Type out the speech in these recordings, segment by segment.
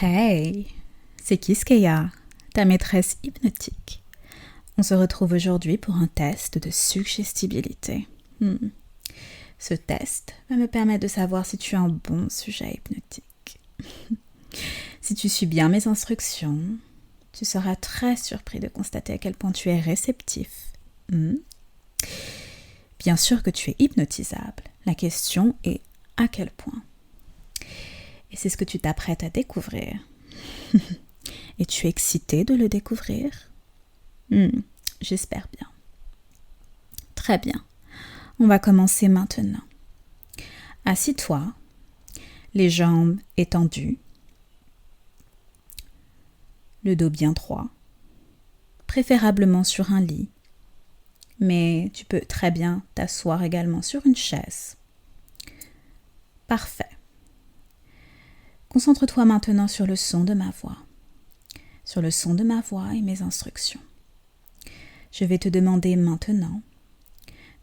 Hey, c'est Kiskeya, ta maîtresse hypnotique. On se retrouve aujourd'hui pour un test de suggestibilité. Ce test va me permettre de savoir si tu es un bon sujet hypnotique. Si tu suis bien mes instructions, tu seras très surpris de constater à quel point tu es réceptif. Bien sûr que tu es hypnotisable. La question est à quel point. Et c'est ce que tu t'apprêtes à découvrir. Es-tu excité de le découvrir? J'espère bien. Très bien. On va commencer maintenant. Assis-toi, les jambes étendues, le dos bien droit, préférablement sur un lit, mais tu peux très bien t'asseoir également sur une chaise. Parfait. Concentre-toi maintenant sur le son de ma voix. Sur le son de ma voix et mes instructions. Je vais te demander maintenant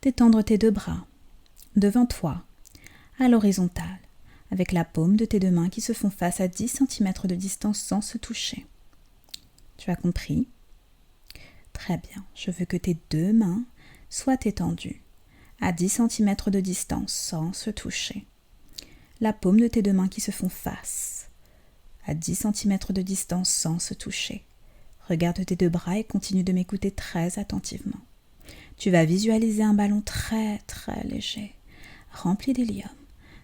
d'étendre tes deux bras devant toi, à l'horizontale, avec la paume de tes deux mains qui se font face à 10 cm de distance sans se toucher. Tu as compris? Très bien. Je veux que tes deux mains soient étendues à 10 cm de distance sans se toucher. La paume de tes deux mains qui se font face à 10 cm de distance sans se toucher. Regarde tes deux bras et continue de m'écouter très attentivement. Tu vas visualiser un ballon très très léger, rempli d'hélium,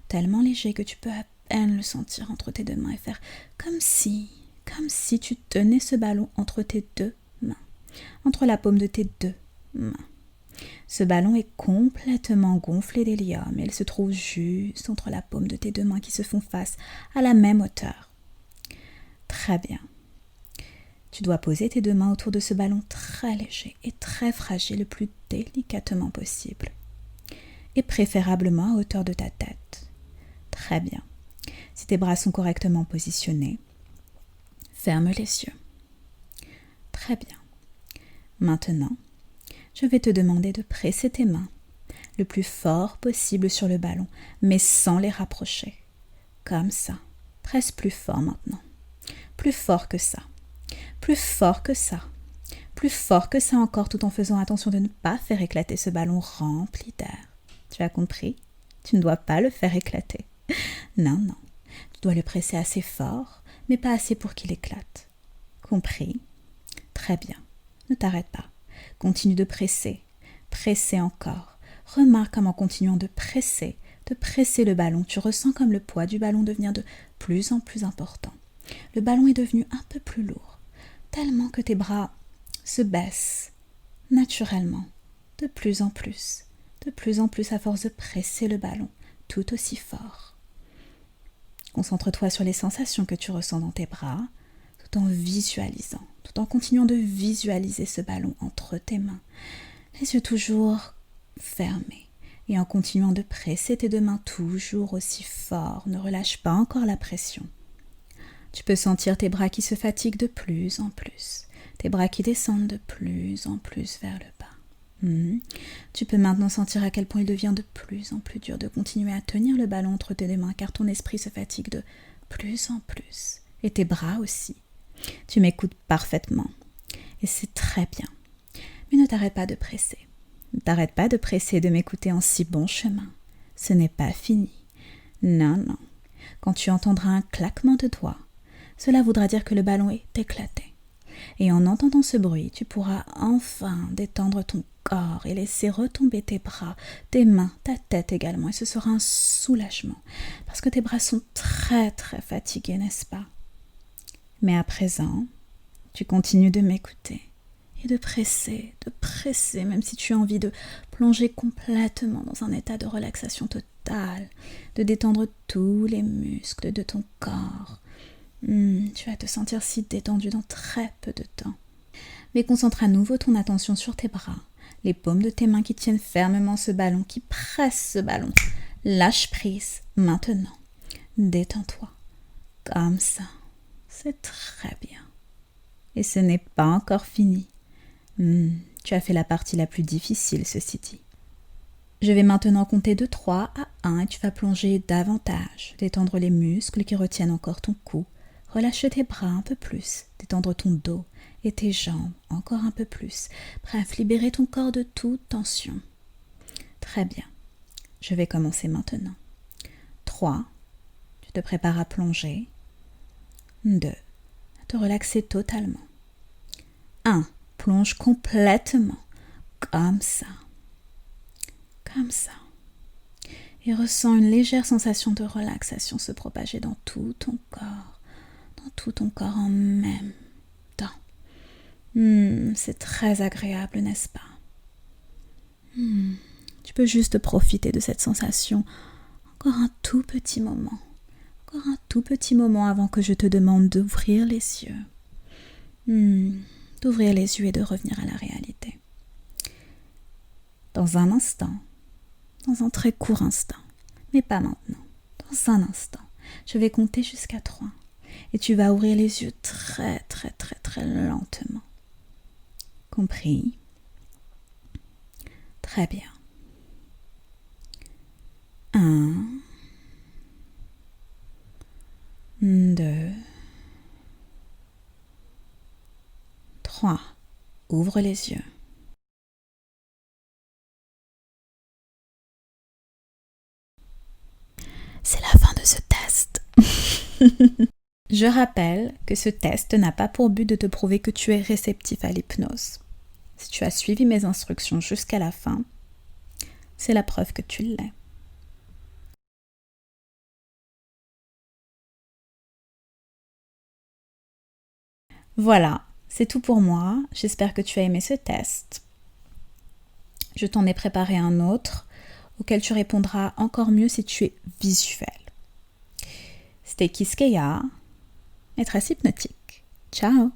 tellement léger que tu peux à peine le sentir entre tes deux mains et faire comme si tu tenais ce ballon entre tes deux mains, entre la paume de tes deux mains. Ce ballon est complètement gonflé d'hélium et il se trouve juste entre la paume de tes deux mains qui se font face à la même hauteur. Très bien. Tu dois poser tes deux mains autour de ce ballon très léger et très fragile le plus délicatement possible. Et préférablement à hauteur de ta tête. Très bien. Si tes bras sont correctement positionnés, ferme les yeux. Très bien. Maintenant, je vais te demander de presser tes mains le plus fort possible sur le ballon, mais sans les rapprocher. Comme ça. Presse plus fort maintenant. Plus fort que ça. Plus fort que ça. Plus fort que ça encore, tout en faisant attention de ne pas faire éclater ce ballon rempli d'air. Tu as compris? Tu ne dois pas le faire éclater. Non. Tu dois le presser assez fort, mais pas assez pour qu'il éclate. Compris? Très bien. Ne t'arrête pas. Continue de presser. Presser encore. Remarque comme en continuant de presser le ballon, tu ressens comme le poids du ballon devenir de plus en plus important. Le ballon est devenu un peu plus lourd, tellement que tes bras se baissent naturellement, de plus en plus à force de presser le ballon tout aussi fort. Concentre-toi sur les sensations que tu ressens dans tes bras, tout en continuant de visualiser ce ballon entre tes mains, les yeux toujours fermés, et en continuant de presser tes deux mains toujours aussi fort. Ne relâche pas encore la pression. Tu peux sentir tes bras qui se fatiguent de plus en plus, tes bras qui descendent de plus en plus vers le bas. Tu peux maintenant sentir à quel point il devient de plus en plus dur de continuer à tenir le ballon entre tes deux mains, car ton esprit se fatigue de plus en plus, et tes bras aussi. Tu m'écoutes parfaitement, et c'est très bien. Mais ne t'arrête pas de presser. Ne t'arrête pas de presser et de m'écouter en si bon chemin. Ce n'est pas fini. Non. Quand tu entendras un claquement de doigts, cela voudra dire que le ballon est éclaté. Et en entendant ce bruit, tu pourras enfin détendre ton corps et laisser retomber tes bras, tes mains, ta tête également. Et ce sera un soulagement, parce que tes bras sont très très fatigués, n'est-ce pas? Mais à présent, tu continues de m'écouter et de presser, même si tu as envie de plonger complètement dans un état de relaxation totale, de détendre tous les muscles de ton corps. Tu vas te sentir si détendu dans très peu de temps. Mais concentre à nouveau ton attention sur tes bras, les paumes de tes mains qui tiennent fermement ce ballon, qui pressent ce ballon. Lâche prise maintenant. Détends-toi. Comme ça. C'est très bien. Et ce n'est pas encore fini. Tu as fait la partie la plus difficile, ceci dit. Je vais maintenant compter de 3 à 1 et tu vas plonger davantage, détendre les muscles qui retiennent encore ton cou, Relâche tes bras un peu plus, détendre ton dos et tes jambes encore un peu plus. Bref, libérer ton corps de toute tension. Très bien. Je vais commencer maintenant. 3. Tu te prépares à plonger. 2. À te relaxer totalement. 1. Plonge complètement. Comme ça. Comme ça. Et ressens une légère sensation de relaxation se propager dans tout ton corps. Dans tout ton corps en même temps. C'est très agréable, n'est-ce pas? Tu peux juste profiter de cette sensation encore un tout petit moment. Encore un tout petit moment avant que je te demande d'ouvrir les yeux. D'ouvrir les yeux et de revenir à la réalité. Dans un instant, dans un très court instant, mais pas maintenant, dans un instant, je vais compter jusqu'à 3 et tu vas ouvrir les yeux très très très très lentement. Compris? Très bien. 1, 2, 3. Ouvre les yeux. C'est la fin de ce test. Je rappelle que ce test n'a pas pour but de te prouver que tu es réceptif à l'hypnose. Si tu as suivi mes instructions jusqu'à la fin, c'est la preuve que tu l'es. Voilà, c'est tout pour moi. J'espère que tu as aimé ce test. Je t'en ai préparé un autre auquel tu répondras encore mieux si tu es visuel. C'était Quisqueya, maîtresse hypnotique. Ciao!